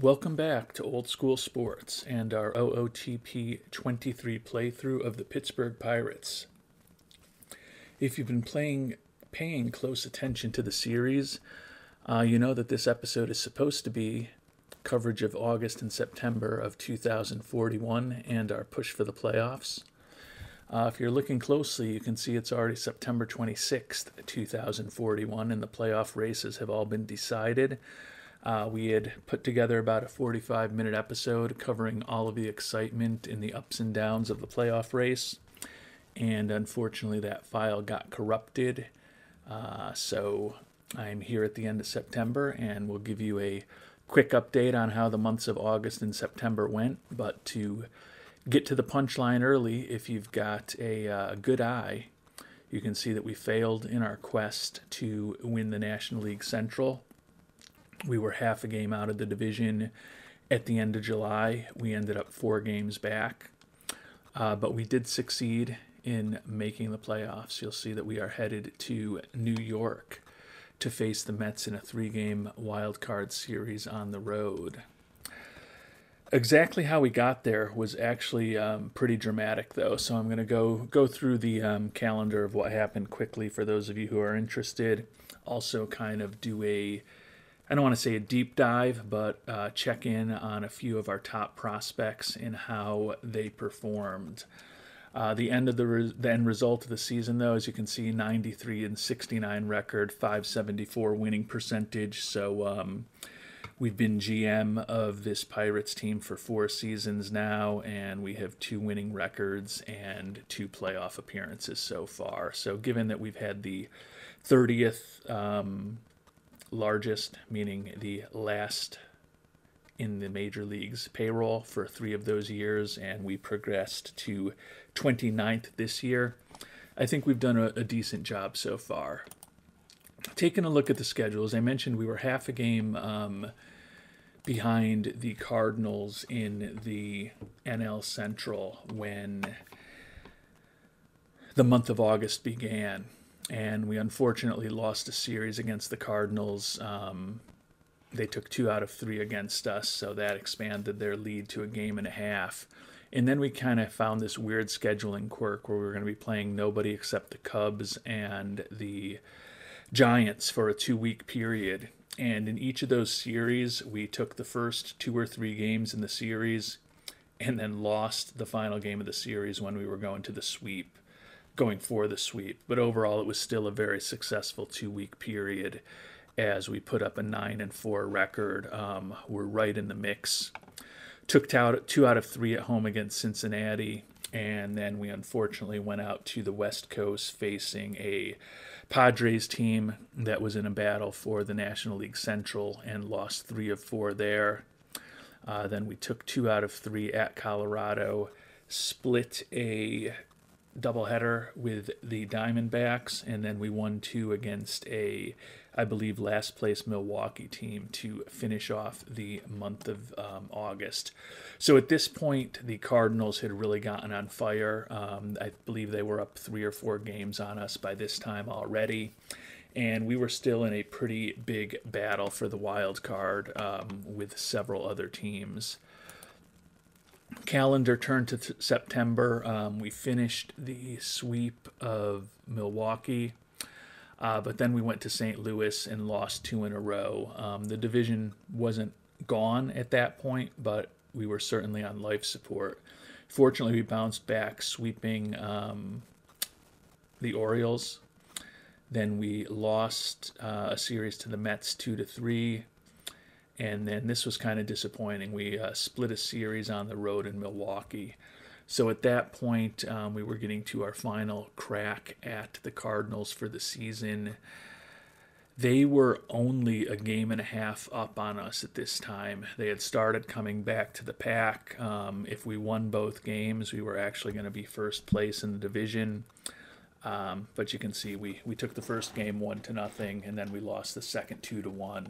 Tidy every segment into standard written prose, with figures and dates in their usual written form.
Welcome back to Old School Sports and our OOTP 23 playthrough of the Pittsburgh Pirates. If you've been paying close attention to the series, you know that this episode is supposed to be coverage of August and September of 2041 and our push for the playoffs. If you're looking closely, you can see it's already September 26th, 2041, and the playoff races have all been decided. We had put together about a 45-minute episode covering all of the excitement and the ups and downs of the playoff race, and unfortunately that file got corrupted. So I'm here at the end of September, and we'll give you a quick update on how the months of August and September went. But to get to the punchline early, if you've got a good eye, you can see that we failed in our quest to win the National League Central. We were half a game out of the division at the end of July. We ended up 4 games back. But we did succeed in making the playoffs. You'll see that we are headed to New York to face the Mets in a 3-game wild card series on the road. Exactly how we got there was actually pretty dramatic, though. So I'm going to go through the calendar of what happened quickly for those of you who are interested. Also kind of do I don't want to say a deep dive, but check in on a few of our top prospects and how they performed. The end result of the season, though, as you can see, 93-69 record, 574 winning percentage. So we've been GM of this Pirates team for 4 seasons now, and we have 2 winning records and 2 playoff appearances so far. So given that we've had the 30th largest, meaning the last in the major leagues payroll for 3 of those years, and we progressed to 29th this year, I think we've done a decent job so far. Taking a look at the schedule, as I mentioned, we were half a game behind the Cardinals in the NL Central when the month of August began. And we unfortunately lost a series against the Cardinals. They took 2 out of 3 against us, so that expanded their lead to a game and a half. And then we kind of found this weird scheduling quirk where we were going to be playing nobody except the Cubs and the Giants for a 2-week period. And in each of those series, we took the first 2 or 3 games in the series and then lost the final game of the series when we were going for the sweep. But overall, it was still a very successful 2-week period as we put up a 9-4 record. We're right in the mix. Took 2 out of 3 at home against Cincinnati, and then we unfortunately went out to the West Coast facing a Padres team that was in a battle for the National League Central and lost 3 of 4 there. Then we took 2 out of 3 at Colorado, split a doubleheader with the Diamondbacks, and then we won 2 against I believe, last place Milwaukee team to finish off the month of August. So at this point, the Cardinals had really gotten on fire. I believe they were up 3 or 4 games on us by this time already, and we were still in a pretty big battle for the wild card with several other teams. Calendar turned to September. We finished the sweep of Milwaukee, but then we went to St. Louis and lost 2 in a row. The division wasn't gone at that point, but we were certainly on life support. Fortunately, we bounced back, sweeping the Orioles. Then we lost a series to the Mets 2-3. And then this was kind of disappointing. We split a series on the road in Milwaukee. So at that point, we were getting to our final crack at the Cardinals for the season. They were only a game and a half up on us at this time. They had started coming back to the pack. If we won both games, we were actually going to be first place in the division. But you can see we took the first game 1-0, and then we lost the second 2-1.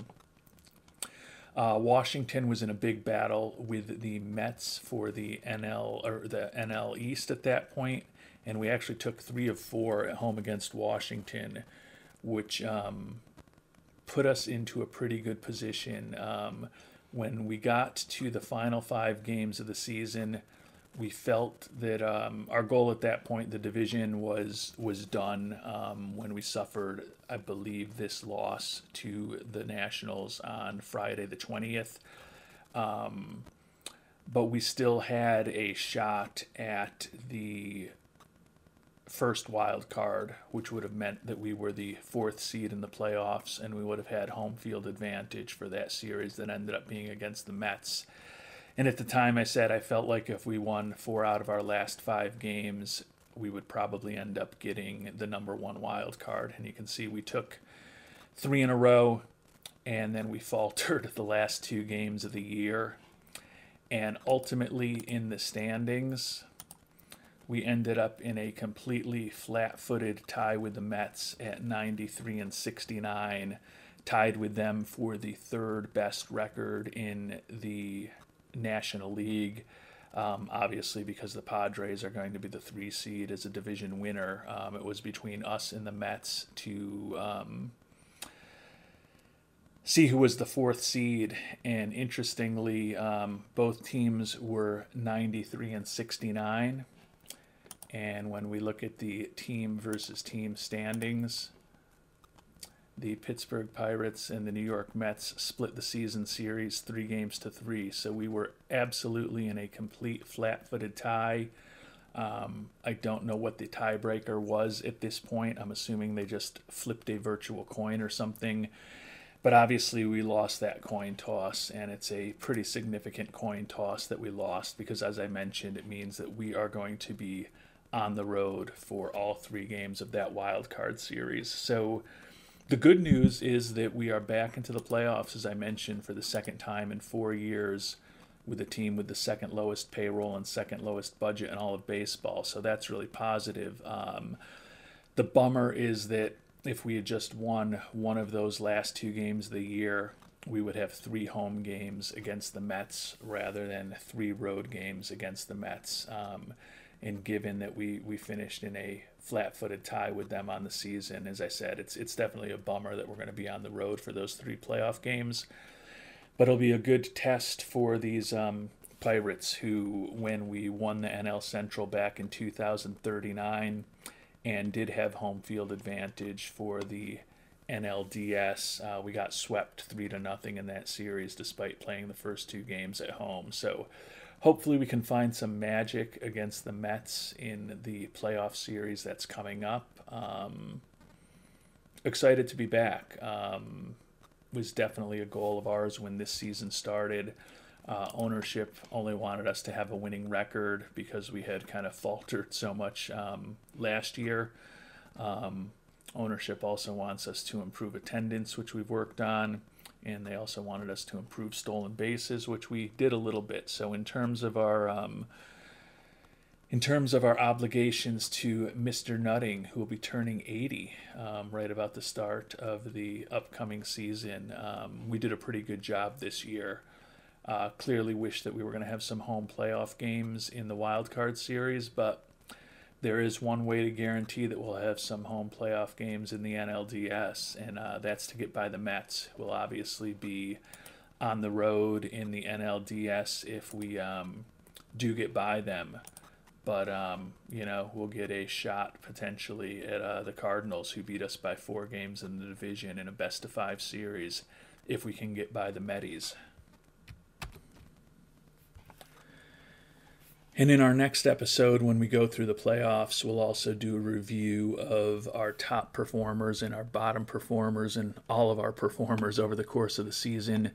Washington was in a big battle with the Mets for the NL East at that point, and we actually took 3 of 4 at home against Washington, which put us into a pretty good position. When we got to the final 5 games of the season, we felt that our goal at that point, the division was done when we suffered, I believe, this loss to the Nationals on Friday the 20th. But we still had a shot at the first wild card, which would have meant that we were the 4th seed in the playoffs, and we would have had home field advantage for that series that ended up being against the Mets. And at the time I said I felt like if we won 4 out of our last 5 games, we would probably end up getting the number 1 wild card. And you can see we took 3 in a row, and then we faltered the last 2 games of the year. And ultimately in the standings, we ended up in a completely flat-footed tie with the Mets at 93 and 69, tied with them for the 3rd best record in the National League. Obviously, because the Padres are going to be the 3 seed as a division winner, it was between us and the Mets to see who was the 4th seed. And interestingly, both teams were 93 and 69. And when we look at the team versus team standings, the Pittsburgh Pirates and the New York Mets split the season series 3-3. So we were absolutely in a complete flat-footed tie. I don't know what the tiebreaker was at this point. I'm assuming they just flipped a virtual coin or something. But obviously we lost that coin toss, and it's a pretty significant coin toss that we lost because, as I mentioned, it means that we are going to be on the road for all 3 games of that wild card series. So the good news is that we are back into the playoffs, as I mentioned, for the 2nd time in 4 years, with a team with the 2nd lowest payroll and 2nd lowest budget in all of baseball. So that's really positive. The bummer is that if we had just won one of those last 2 games of the year, we would have 3 home games against the Mets rather than 3 road games against the Mets. And given that we finished in a flat-footed tie with them on the season, as I said, it's definitely a bummer that we're going to be on the road for those 3 playoff games. But it'll be a good test for these Pirates who, when we won the NL Central back in 2039 and did have home field advantage for the NLDS, we got swept 3-0 in that series despite playing the first 2 games at home. So hopefully we can find some magic against the Mets in the playoff series that's coming up. Excited to be back. Was definitely a goal of ours when this season started. Ownership only wanted us to have a winning record because we had kind of faltered so much last year. Ownership also wants us to improve attendance, which we've worked on. And they also wanted us to improve stolen bases, which we did a little bit. So in terms of our obligations to Mr. Nutting, who will be turning 80 right about the start of the upcoming season, we did a pretty good job this year. Clearly wish that we were going to have some home playoff games in the wild card series, but there is one way to guarantee that we'll have some home playoff games in the NLDS, and that's to get by the Mets. We'll obviously be on the road in the NLDS if we do get by them. But, we'll get a shot potentially at the Cardinals, who beat us by 4 games in the division in a best-of-5 series, if we can get by the Metis. And in our next episode, when we go through the playoffs, we'll also do a review of our top performers and our bottom performers and all of our performers over the course of the season.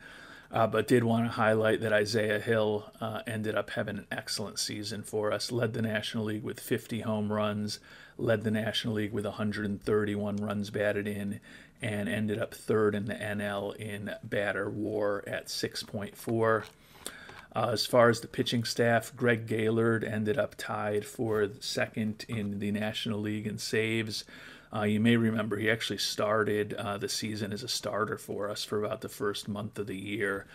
But did want to highlight that Isaiah Hill ended up having an excellent season for us. Led the National League with 50 home runs, led the National League with 131 runs batted in, and ended up 3rd in the NL in batter WAR at 6.4. As far as the pitching staff, Greg Gaylord ended up tied for 2nd in the National League in saves. You may remember he actually started the season as a starter for us for about the first month of the year.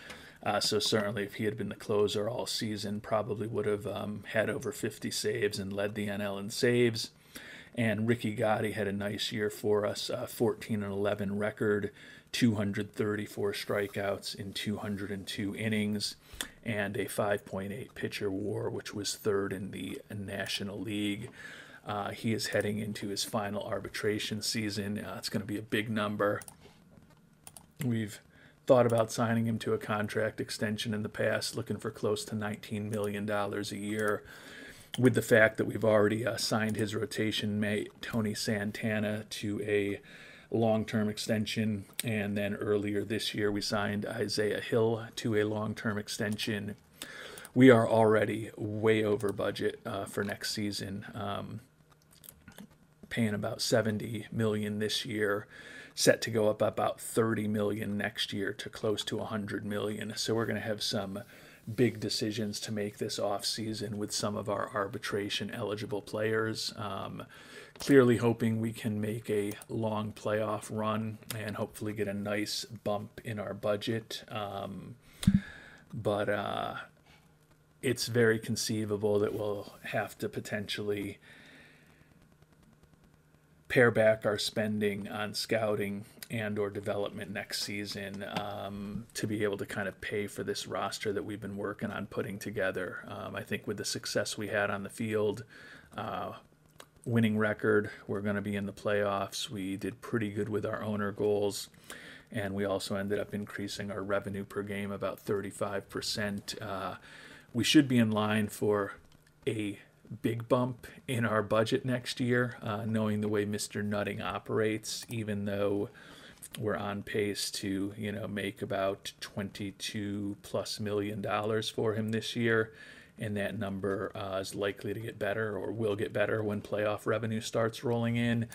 So certainly if he had been the closer all season, probably would have had over 50 saves and led the NL in saves. And Ricky Gotti had a nice year for us, 14-11 record, 234 strikeouts in 202 innings, and a 5.8 pitcher WAR, which was third in the National League. He is heading into his final arbitration season. It's going to be a big number. We've thought about signing him to a contract extension in the past, looking for close to $19 million a year. With the fact that we've already signed his rotation mate, Tony Santana, to a long-term extension, and then earlier this year we signed Isaiah Hill to a long-term extension. We are already way over budget for next season, paying about $70 million this year, set to go up about $30 million next year to close to $100 million. So we're going to have some big decisions to make this off season with some of our arbitration eligible players. Clearly hoping we can make a long playoff run and hopefully get a nice bump in our budget. But it's very conceivable that we'll have to potentially pare back our spending on scouting and or development next season to be able to kind of pay for this roster that we've been working on putting together. I think with the success we had on the field, winning record, we're going to be in the playoffs. We did pretty good with our owner goals, and we also ended up increasing our revenue per game about 35%. We should be in line for a big bump in our budget next year, knowing the way Mr. Nutting operates, even though we're on pace to, make about $22+ million for him this year. And that number is likely to get better, or will get better, when playoff revenue starts rolling in.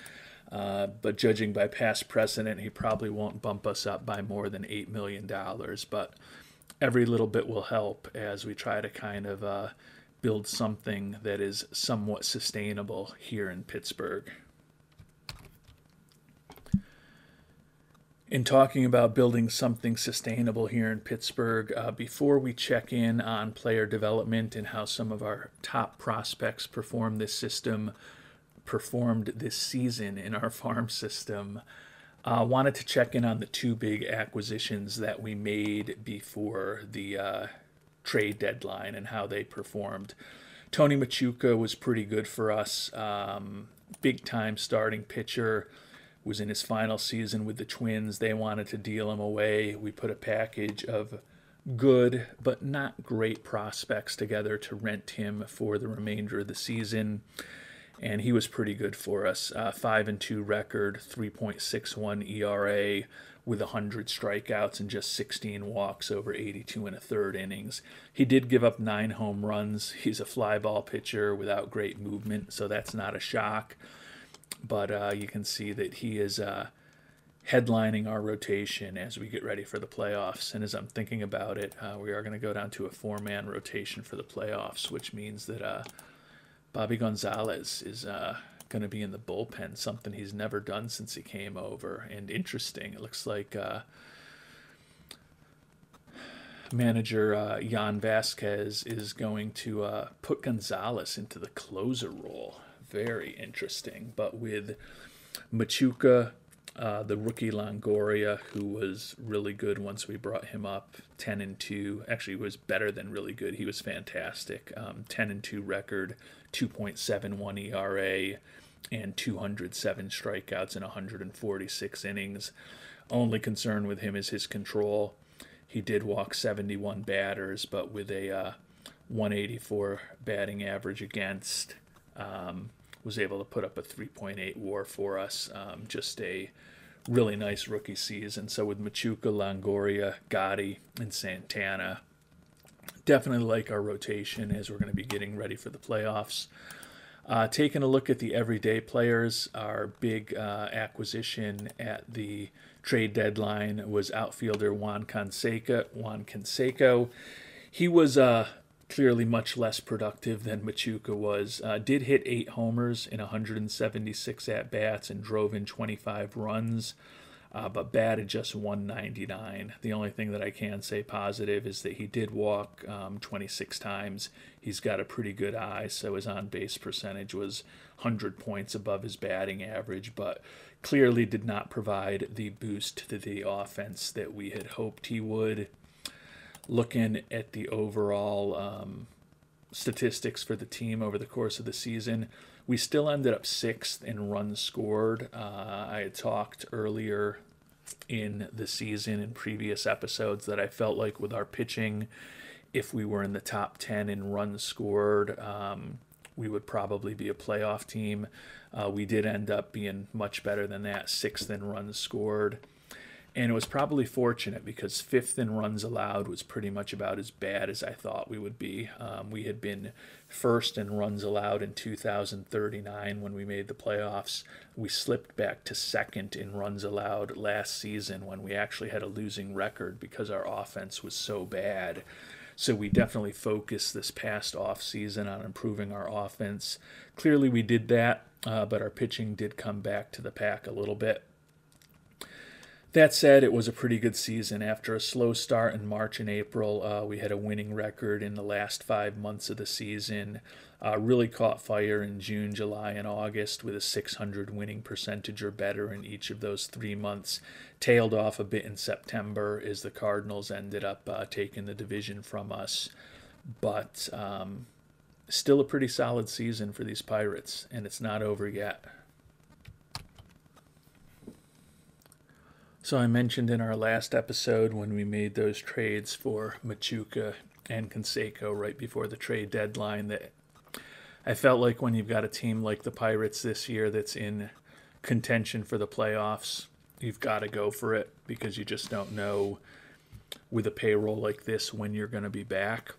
But judging by past precedent, he probably won't bump us up by more than $8 million. But every little bit will help as we try to kind of build something that is somewhat sustainable here in Pittsburgh. In talking about building something sustainable here in Pittsburgh, before we check in on player development and how some of our top prospects performed this season in our farm system, wanted to check in on the two big acquisitions that we made before the trade deadline and how they performed. Tony Machuca was pretty good for us. Big time starting pitcher. Was in his final season with the Twins. They wanted to deal him away. We put a package of good but not great prospects together to rent him for the remainder of the season, and he was pretty good for us. 5-2 record, 3.61 ERA with 100 strikeouts and just 16 walks over 82 1/3 innings. He did give up 9 home runs. He's a fly ball pitcher without great movement, so that's not a shock. But you can see that he is headlining our rotation as we get ready for the playoffs. And as I'm thinking about it, we are going to go down to a 4-man rotation for the playoffs, which means that Bobby Gonzalez is going to be in the bullpen, something he's never done since he came over. And interesting, it looks like manager Jan Vasquez is going to put Gonzalez into the closer role. Very interesting. But with Machuca, the rookie Longoria, who was really good once we brought him up, 10-2. Actually, was better than really good. He was fantastic. 10-2 record, 2.71 ERA, and 207 strikeouts in 146 innings. Only concern with him is his control. He did walk 71 batters, but with a 184 batting average against, was able to put up a 3.8 WAR for us. Just a really nice rookie season. So with Machuca, Longoria, Gotti, and Santana, definitely like our rotation as we're going to be getting ready for the playoffs. Taking a look at the everyday players, our big acquisition at the trade deadline was outfielder Juan Canseco. He was clearly much less productive than Machuca was. Did hit 8 homers in 176 at-bats and drove in 25 runs. but batted just 199. The only thing that I can say positive is that he did walk 26 times. He's got a pretty good eye, so his on-base percentage was 100 points above his batting average, but clearly did not provide the boost to the offense that we had hoped he would. Looking at the overall statistics for the team over the course of the season, we still ended up 6th in runs scored. I had talked earlier in the season in previous episodes that I felt like with our pitching, if we were in the top 10 in runs scored, we would probably be a playoff team. We did end up being much better than that, 6th in runs scored. And it was probably fortunate because 5th in runs allowed was pretty much about as bad as I thought we would be. We had been 1st in runs allowed in 2039 when we made the playoffs. We slipped back to 2nd in runs allowed last season when we actually had a losing record because our offense was so bad. So we definitely focused this past off season on improving our offense. Clearly we did that, but our pitching did come back to the pack a little bit. That said, it was a pretty good season. After a slow start in March and April, we had a winning record in the last 5 months of the season. Really caught fire in June, July, and August with a 600 winning percentage or better in each of those 3 months. Tailed off a bit in September as the Cardinals ended up taking the division from us. But still a pretty solid season for these Pirates, and it's not over yet. So I mentioned in our last episode when we made those trades for Machuca and Canseco right before the trade deadline that I felt like when you've got a team like the Pirates this year that's in contention for the playoffs, you've got to go for it because you just don't know with a payroll like this when you're going to be back.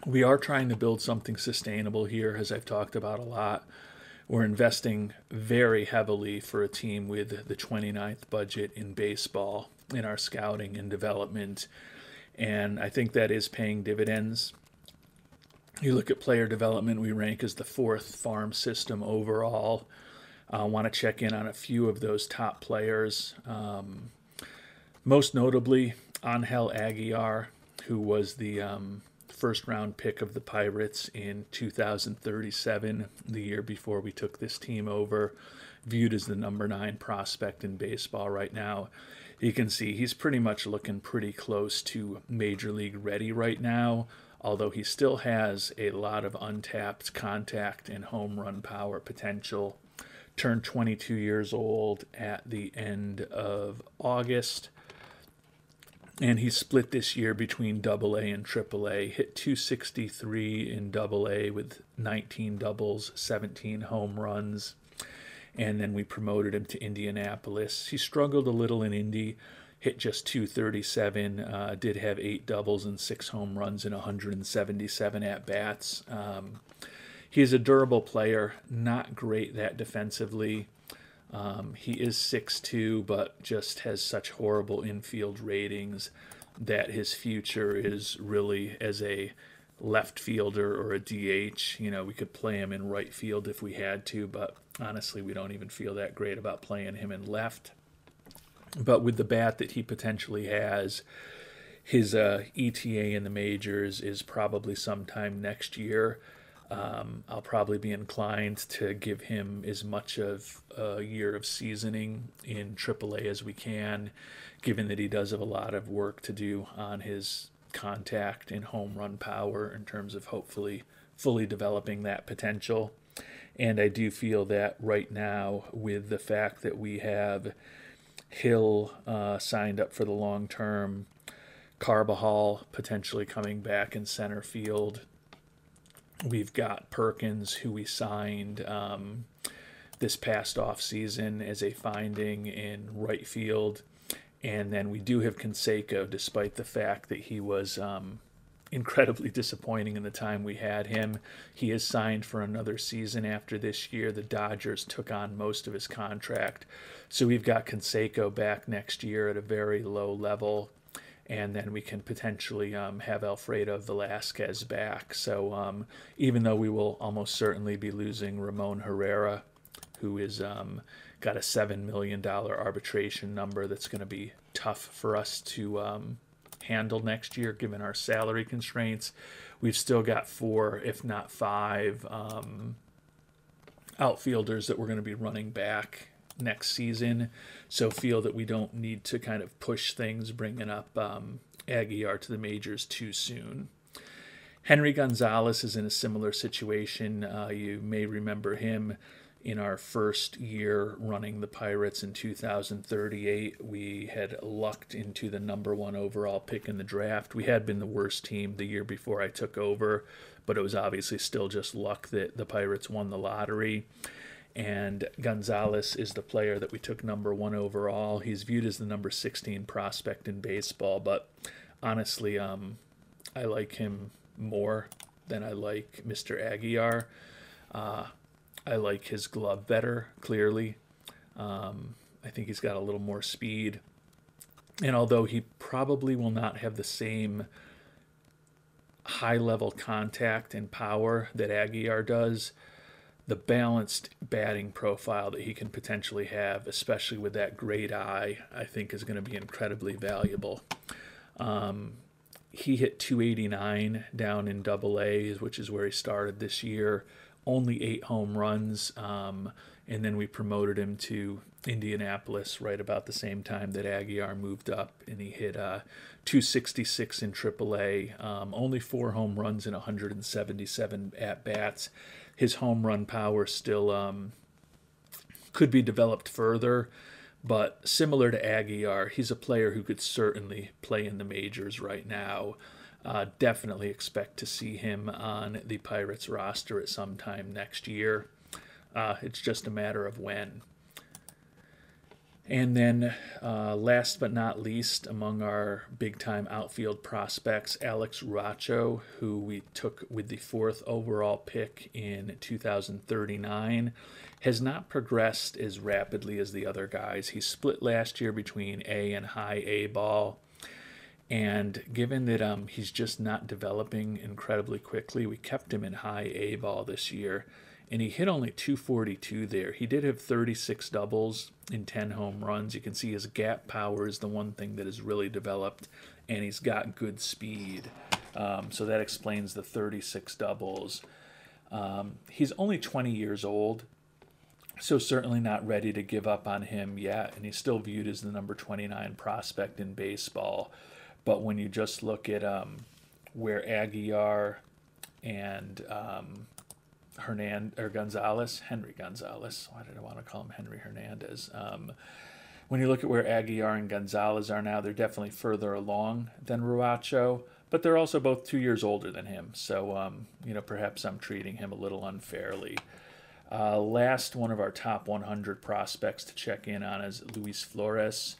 We are trying to build something sustainable here, as I've talked about a lot. We're investing very heavily for a team with the 29th budget in baseball in our scouting and development, and I think that is paying dividends. You look at player development, we rank as the 4th farm system overall. I want to check in on a few of those top players. Most notably, Angel Aguilar, who was the first-round pick of the Pirates in 2037, the year before we took this team over, viewed as the number 9 prospect in baseball right now. You can see he's pretty much looking pretty close to Major League ready right now, although he still has a lot of untapped contact and home run power potential. Turned 22 years old at the end of August. And he's split this year between Double-A and Triple-A. Hit 263 in Double-A with 19 doubles, 17 home runs. And then we promoted him to Indianapolis. He struggled a little in Indy, hit just 237, did have 8 doubles and 6 home runs in 177 at-bats. He is a durable player, not great that defensively. He is 6'2", but just has such horrible infield ratings that his future is really as a left fielder or a DH. You know, we could play him in right field if we had to, but honestly, we don't even feel that great about playing him in left. But with the bat that he potentially has, his ETA in the majors is probably sometime next year. I'll probably be inclined to give him as much of a year of seasoning in AAA as we can, given that he does have a lot of work to do on his contact and home run power in terms of hopefully fully developing that potential. And I do feel that right now, with the fact that we have Hill signed up for the long term, Carbajal potentially coming back in center field, we've got Perkins, who we signed this past off season as a finding in right field. And then we do have Canseco, despite the fact that he was incredibly disappointing in the time we had him. He is signed for another season after this year. The Dodgers took on most of his contract. So we've got Canseco back next year at a very low level. And then we can potentially have Alfredo Velasquez back. So even though we will almost certainly be losing Ramon Herrera, who is going got a $7 million arbitration number that's going to be tough for us to handle next year, given our salary constraints. We've still got 4, if not 5, outfielders that we're going to be running back next season, so feel that we don't need to kind of push things bringing up Aguiar to the majors too soon. Henry Gonzalez is in a similar situation. You may remember him in our first year running the Pirates in 2038. We had lucked into the #1 overall pick in the draft. We had been the worst team the year before I took over, but it was obviously still just luck that the Pirates won the lottery. And Gonzalez is the player that we took #1 overall. He's viewed as the number 16 prospect in baseball, but honestly, I like him more than I like Mr. Aguiar. I like his glove better, clearly. I think he's got a little more speed. And although he probably will not have the same high-level contact and power that Aguiar does, the balanced batting profile that he can potentially have, especially with that great eye, I think is going to be incredibly valuable. He hit 289 down in AA, which is where he started this year. Only 8 home runs, and then we promoted him to Indianapolis right about the same time that Aguiar moved up, and he hit 266 in AAA. Only 4 home runs in 177 at-bats. His home run power still could be developed further, but similar to Aguiar, he's a player who could certainly play in the majors right now. Definitely expect to see him on the Pirates roster at some time next year. It's just a matter of when. And then last but not least, among our big-time outfield prospects, Alex Racho, who we took with the 4th overall pick in 2039, has not progressed as rapidly as the other guys. He split last year between A and high A ball. And given that he's just not developing incredibly quickly, we kept him in high A ball this year. And he hit only 242 there. He did have 36 doubles in 10 home runs. You can see his gap power is the one thing that has really developed, and he's got good speed. So that explains the 36 doubles. He's only 20 years old, so certainly not ready to give up on him yet, and he's still viewed as the number 29 prospect in baseball. But when you just look at where Aguiar and Henry Gonzalez, why did I want to call him Henry Hernandez? When you look at where Aguiar and Gonzalez are now, they're definitely further along than Ruacho, but they're also both 2 years older than him. So, perhaps I'm treating him a little unfairly. Last one of our top 100 prospects to check in on is Luis Flores.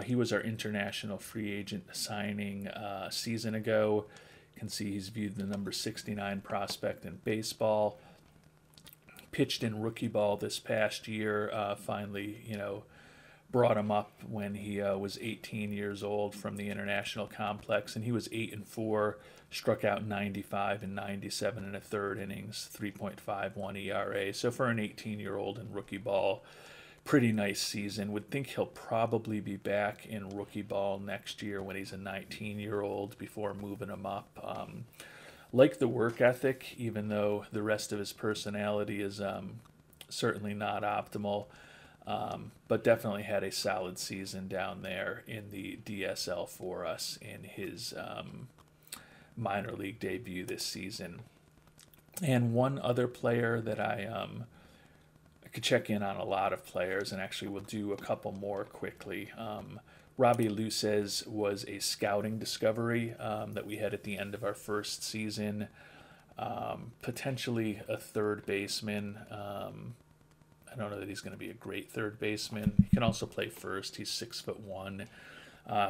He was our international free agent signing a season ago. You can see he's viewed the number 69 prospect in baseball. Pitched in rookie ball this past year. Finally, brought him up when he was 18 years old from the international complex, and he was 8-4, struck out 95 and 97 in a third innings, 3.51 ERA. So for an 18-year-old in rookie ball, pretty nice season. Would think he'll probably be back in rookie ball next year when he's a 19-year-old before moving him up. Like the work ethic, even though the rest of his personality is certainly not optimal, but definitely had a solid season down there in the DSL for us in his minor league debut this season. And one other player that I could check in on a lot of players, and actually we'll do a couple more quickly. Robbie Luces was a scouting discovery that we had at the end of our first season. Potentially a third baseman. I don't know that he's going to be a great third baseman. He can also play first. He's 6'1".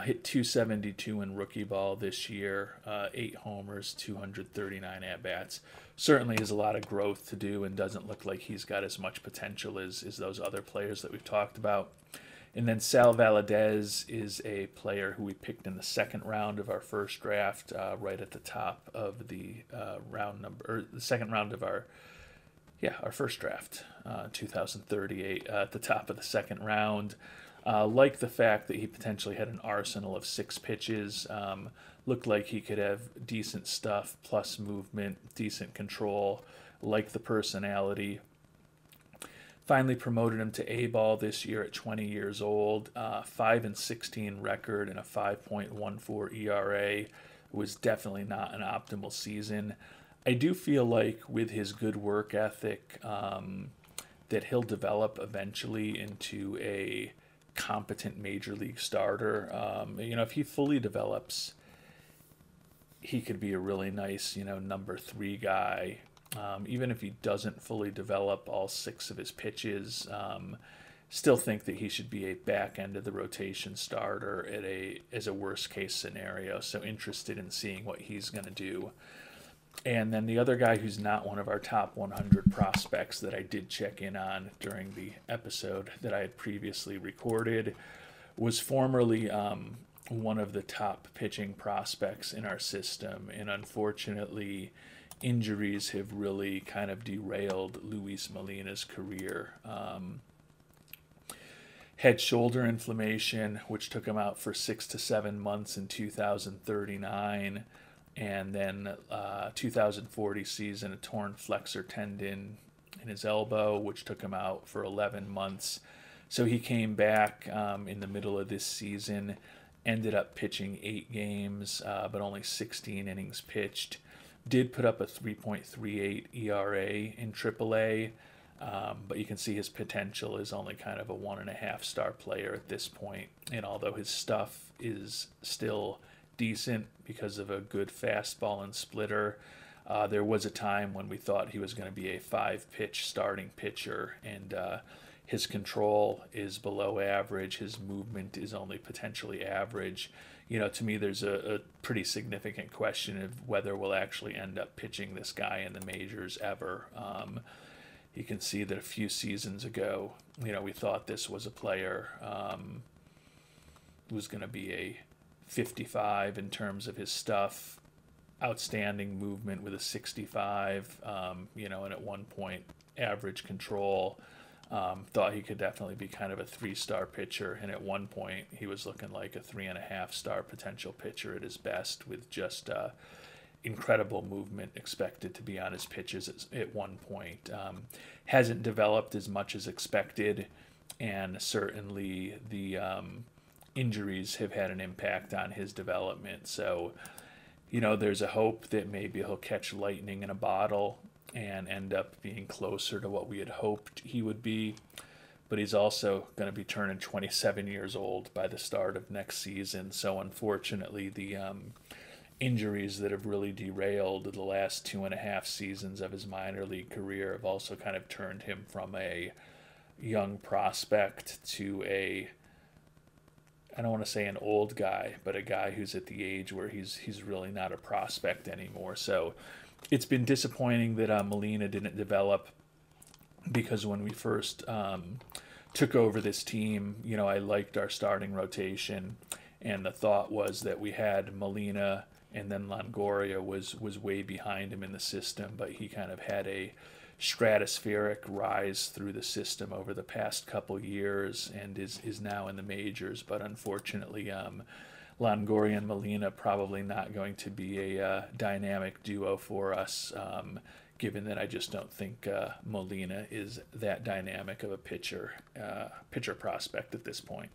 Hit 272 in rookie ball this year. 8 homers, 239 at-bats. Certainly has a lot of growth to do and doesn't look like he's got as much potential as those other players that we've talked about. And then Sal Valadez is a player who we picked in the 2nd round of our first draft, right at the top of the round number, or the 2nd round of our Yeah, our first draft, 2038, at the top of the second round. Like the fact that he potentially had an arsenal of 6 pitches. Looked like he could have decent stuff, plus movement, decent control. Like the personality. Finally promoted him to A-ball this year at 20 years old. 5-16 record and a 5.14 ERA. Was definitely not an optimal season. I do feel like with his good work ethic, that he'll develop eventually into a competent major league starter. If he fully develops, he could be a really nice, number 3 guy. Even if he doesn't fully develop all 6 of his pitches, still think that he should be a back end of the rotation starter as a worst case scenario. So interested in seeing what he's going to do. And then the other guy who's not one of our top 100 prospects that I did check in on during the episode that I had previously recorded was formerly one of the top pitching prospects in our system. And unfortunately, injuries have really kind of derailed Luis Molina's career. Had shoulder inflammation, which took him out for 6 to 7 months in 2039. And then 2040 season, a torn flexor tendon in his elbow, which took him out for 11 months. So he came back in the middle of this season, ended up pitching 8 games, but only 16 innings pitched. Did put up a 3.38 ERA in AAA, but you can see his potential is only kind of a 1.5-star player at this point. And although his stuff is still decent because of a good fastball and splitter, there was a time when we thought he was going to be a 5-pitch starting pitcher, and his control is below average. His movement is only potentially average. To me, there's a pretty significant question of whether we'll actually end up pitching this guy in the majors ever. You can see that a few seasons ago, we thought this was a player who was going to be a 55 in terms of his stuff, outstanding movement with a 65, and at one point average control. Thought he could definitely be kind of a 3-star pitcher, and at one point he was looking like a 3.5-star potential pitcher at his best, with just incredible movement expected to be on his pitches at one point. Hasn't developed as much as expected, and certainly the injuries have had an impact on his development. So, there's a hope that maybe he'll catch lightning in a bottle and end up being closer to what we had hoped he would be. But he's also going to be turning 27 years old by the start of next season. So unfortunately, the injuries that have really derailed the last 2.5 seasons of his minor league career have also kind of turned him from a young prospect to I don't want to say an old guy, but a guy who's at the age where he's really not a prospect anymore. So it's been disappointing that Molina didn't develop, because when we first took over this team, I liked our starting rotation, and the thought was that we had Molina, and then Longoria was way behind him in the system, but he kind of had a stratospheric rise through the system over the past couple years and is now in the majors. But unfortunately, Longoria and Molina probably not going to be a dynamic duo for us, given that I just don't think Molina is that dynamic of a pitcher prospect at this point.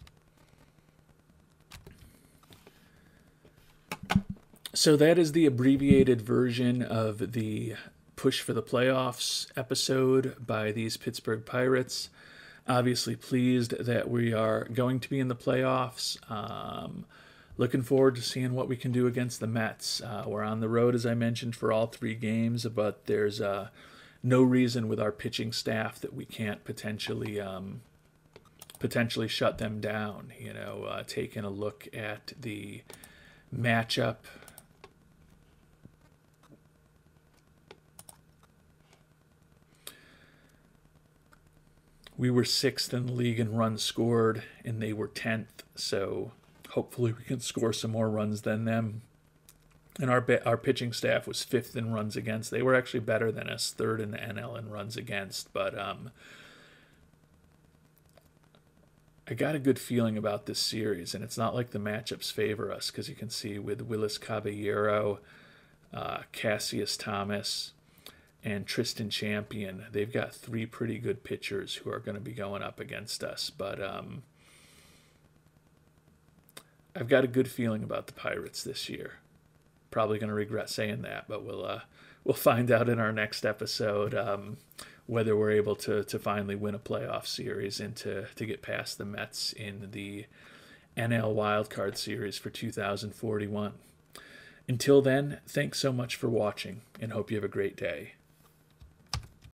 So that is the abbreviated version of the Push for the Playoffs episode by these Pittsburgh Pirates. Obviously pleased that we are going to be in the playoffs. Looking forward to seeing what we can do against the Mets. We're on the road, as I mentioned, for all 3 games, but there's no reason with our pitching staff that we can't potentially shut them down. Taking a look at the matchup, we were 6th in the league in runs scored, and they were 10th. So hopefully we can score some more runs than them. And our pitching staff was 5th in runs against. They were actually better than us, 3rd in the NL in runs against. But I got a good feeling about this series, and it's not like the matchups favor us, because you can see with Willis Caballero, Cassius Thomas, and Tristan Champion, they've got 3 pretty good pitchers who are going to be going up against us. But I've got a good feeling about the Pirates this year. Probably going to regret saying that, but we'll find out in our next episode whether we're able to finally win a playoff series and to get past the Mets in the NL Wildcard Series for 2041. Until then, thanks so much for watching, and hope you have a great day.